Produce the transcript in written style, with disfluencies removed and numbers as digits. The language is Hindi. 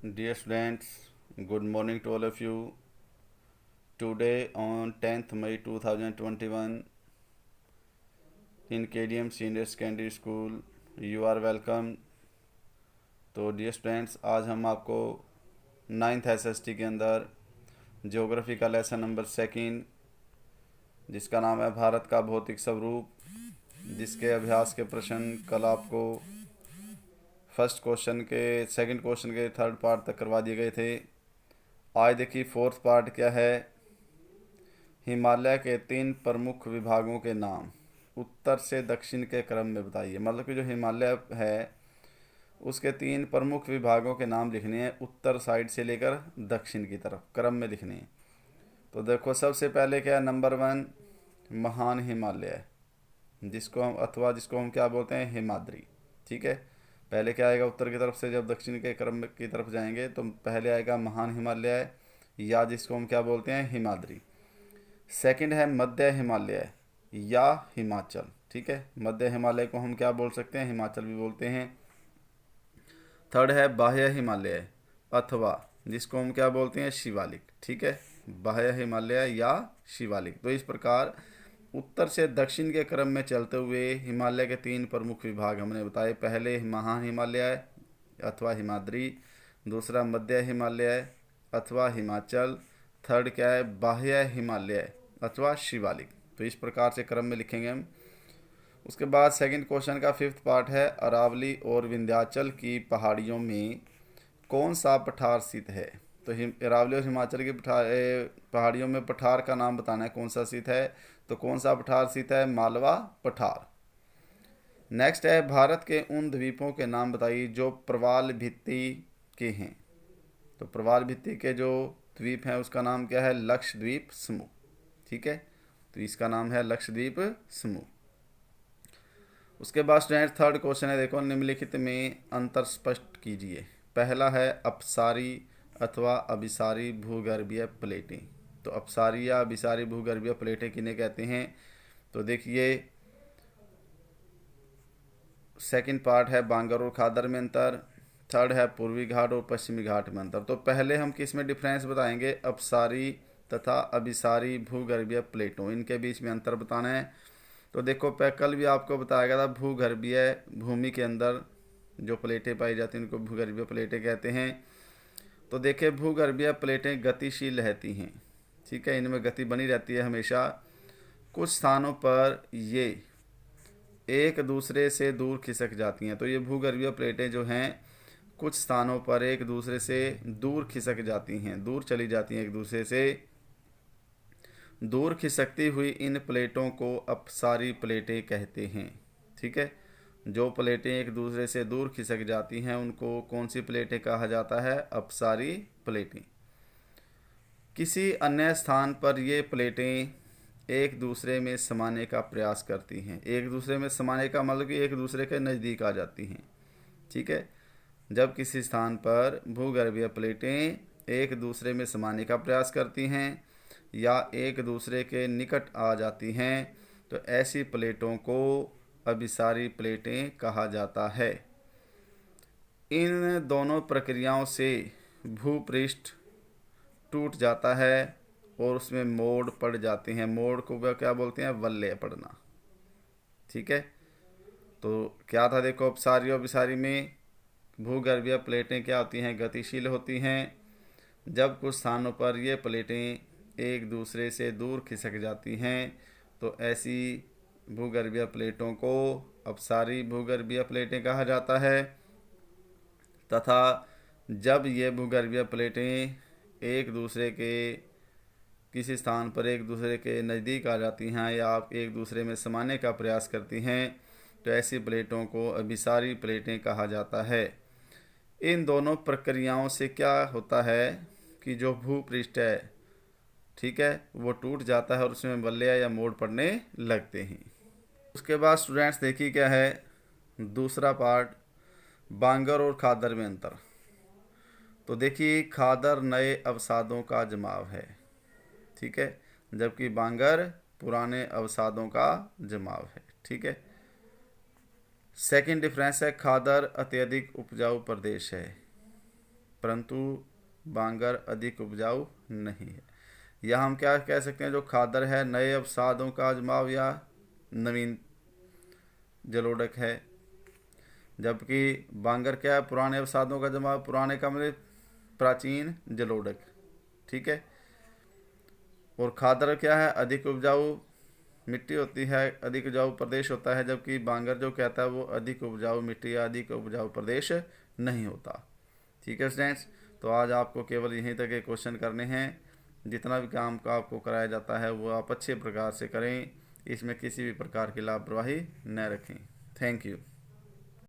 Dear students, good morning to all of you. Today on 10th May 2021 in KDM Senior Secondary School, you are welcome. तो डियर स्टूडेंट्स, आज हम आपको 9th SST के अंदर ज्योग्राफी का लेसन नंबर 2 जिसका नाम है भारत का भौतिक स्वरूप, जिसके अभ्यास के प्रश्न कल आपको फर्स्ट क्वेश्चन के सेकंड क्वेश्चन के थर्ड पार्ट तक करवा दिए गए थे। आज देखिए फोर्थ पार्ट क्या है। हिमालय के 3 प्रमुख विभागों के नाम उत्तर से दक्षिण के क्रम में बताइए। मतलब कि जो हिमालय है उसके 3 प्रमुख विभागों के नाम लिखने हैं, उत्तर साइड से लेकर दक्षिण की तरफ क्रम में लिखने हैं। तो देखो सबसे पहले क्या है, नंबर 1 महान हिमालय, जिसको हम क्या बोलते हैं, हिमाद्री। ठीक है, पहले क्या आएगा उत्तर की तरफ से, जब दक्षिण के क्रम की तरफ जाएंगे तो पहले आएगा महान हिमालय, या जिसको हम क्या बोलते हैं, हिमाद्री। सेकंड है मध्य हिमालय या हिमाचल। ठीक है, मध्य हिमालय को हम क्या बोल सकते हैं, हिमाचल भी बोलते हैं। थर्ड है बाह्य हिमालय अथवा जिसको हम क्या बोलते हैं, शिवालिक। ठीक है, बाह्य हिमालय या शिवालिक। तो इस प्रकार उत्तर से दक्षिण के क्रम में चलते हुए हिमालय के 3 प्रमुख विभाग हमने बताए। पहले महान हिमालय अथवा हिमाद्री, दूसरा मध्य हिमालय अथवा हिमाचल, थर्ड क्या है, बाह्य हिमालय अथवा शिवालिक। तो इस प्रकार से क्रम में लिखेंगे हम। उसके बाद सेकंड क्वेश्चन का फिफ्थ पार्ट है, अरावली और विंध्याचल की पहाड़ियों में कौन सा पठार स्थित है। तो अरावली और हिमाचल की पहाड़ियों में पठार का नाम बताना है, कौन सा स्थित है। तो कौन सा पठार स्थित है, मालवा पठार। नेक्स्ट है भारत के उन द्वीपों के नाम बताइए जो प्रवाल भित्ति के हैं। तो प्रवाल भित्ति के जो द्वीप हैं उसका नाम क्या है, लक्षद्वीप समूह। ठीक है, तो इसका नाम है लक्षद्वीप समूह। उसके बाद स्टूडेंट थर्ड क्वेश्चन है, देखो निम्नलिखित में अंतर स्पष्ट कीजिए। पहला है अपसारी अथवा अभिसारी भूगर्भीय प्लेटें। तो अपसारी या अभिसारी भूगर्भीय प्लेटें किन्हें कहते हैं। तो देखिए सेकंड पार्ट है बांगर और खादर में अंतर, थर्ड है पूर्वी घाट और पश्चिमी घाट में अंतर। तो पहले हम किस में डिफरेंस बताएंगे, अपसारी तथा अभिसारी भूगर्भीय प्लेटों, इनके बीच में अंतर बताना है। तो देखो कल भी आपको बताया गया था, भूगर्भीय भूमि के अंदर जो प्लेटें पाई जाती हैं उनको भूगर्भीय प्लेटें कहते हैं। तो देखिए भूगर्भीय प्लेटें गतिशील रहती हैं। ठीक है, इनमें गति बनी रहती है हमेशा। कुछ स्थानों पर ये एक दूसरे से दूर खिसक जाती हैं। तो ये भूगर्भीय प्लेटें जो हैं कुछ स्थानों पर एक दूसरे से दूर खिसक जाती हैं, दूर चली जाती हैं एक दूसरे से। दूर खिसकती हुई इन प्लेटों को अपसारी प्लेटें कहते हैं। ठीक है, जो प्लेटें एक दूसरे से दूर खिसक जाती हैं उनको कौन सी प्लेटें कहा जाता है, अपसारी प्लेटें। किसी अन्य स्थान पर ये प्लेटें एक दूसरे में समाने का प्रयास करती हैं। एक दूसरे में समाने का मतलब कि एक दूसरे के नज़दीक आ जाती हैं। ठीक है, जब किसी स्थान पर भूगर्भीय प्लेटें एक दूसरे में समाने का प्रयास करती हैं या एक दूसरे के निकट आ जाती हैं तो ऐसी प्लेटों को अभिसारी प्लेटें कहा जाता है। इन दोनों प्रक्रियाओं से भूपृष्ठ टूट जाता है और उसमें मोड़ पड़ जाते हैं। मोड़ को वह क्या बोलते हैं, वलय पड़ना। ठीक है, तो क्या था, देखो अपसारी और अभिसारी में भूगर्भीय प्लेटें क्या होती हैं, गतिशील होती हैं। जब कुछ स्थानों पर ये प्लेटें एक दूसरे से दूर खिसक जाती हैं तो ऐसी भूगर्भीय प्लेटों को अपसारी भूगर्भीय प्लेटें कहा जाता है। तथा जब ये भूगर्भीय प्लेटें एक दूसरे के किसी स्थान पर एक दूसरे के नज़दीक आ जाती हैं या आप एक दूसरे में समाने का प्रयास करती हैं तो ऐसी प्लेटों को अभिसारी प्लेटें कहा जाता है। इन दोनों प्रक्रियाओं से क्या होता है कि जो भूपृष्ठ है, ठीक है, वो टूट जाता है और उसमें वलय या मोड़ पड़ने लगते हैं। उसके बाद स्टूडेंट्स देखिए क्या है दूसरा पार्ट, बांगर और खादर में अंतर। तो देखिए खादर नए अवसादों का जमाव है। ठीक है, जबकि बांगर पुराने अवसादों का जमाव है। ठीक है, सेकंड डिफरेंस है खादर अत्यधिक उपजाऊ प्रदेश है। परंतु बांगर अधिक उपजाऊ नहीं है। या हम क्या कह सकते हैं, जो खादर है नए अवसादों का अजमाव या नवीन जलोढ़क है, जबकि बांगर क्या है, पुराने अवसादों का जमाव, पुराने का मतलब प्राचीन जलोढ़क। ठीक है। और खादर क्या है, अधिक उपजाऊ मिट्टी होती है, अधिक उपजाऊ प्रदेश होता है, जबकि बांगर जो कहता है वो अधिक उपजाऊ मिट्टी या अधिक उपजाऊ प्रदेश नहीं होता। ठीक है स्टूडेंट्स, तो आज आपको केवल यहीं तक के क्वेश्चन करने हैं। जितना भी काम का आपको कराया जाता है वो आप अच्छे प्रकार से करें, इसमें किसी भी प्रकार की लापरवाही न रखें। Thank you.